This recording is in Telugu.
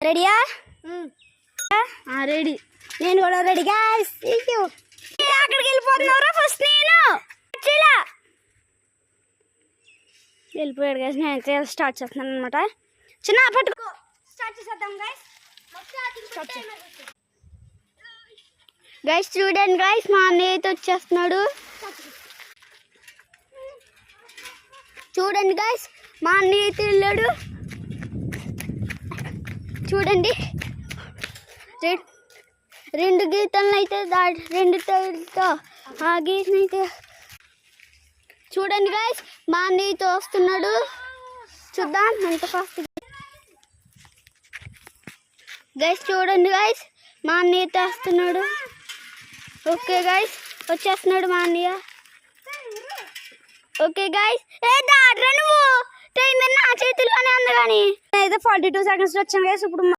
రెడీయా? రెడీ. నేను కూడా రెడీ గాయ్స్. అక్కడికి వెళ్ళిపోతున్నారా? ఫస్ట్ నేను వెళ్ళిపోయాడు గాయస్. నేను స్టార్ట్ చేస్తున్నాను అనమాట. చిన్న పట్టుకో. స్టార్ట్ చేసేద్దాం గాయస్. గైస్ చూడండి గైస్, మా అన్నయ్య అయితే వచ్చేస్తున్నాడు. చూడండి గైస్, మా అన్నయ్య అయితే వెళ్ళాడు. చూడండి, రెండు గీతలను అయితే రెండు తేలితో ఆ గీతను అయితే చూడండి గైస్, మా అన్నయ్యతో వస్తున్నాడు. చూద్దాం ఎంత ఫాస్ట్. గైస్ చూడండి గైస్, మా అన్నయ్య అయితే వస్తున్నాడు. ఓకే గైస్, వచ్చేస్తున్నాడు మా అన్నయ్య. ఓకే గైస్, నువ్వు టైం నా చేతుల్లోనే ఉంది. కానీ అయితే 42 seconds వచ్చాను గైస్. ఇప్పుడు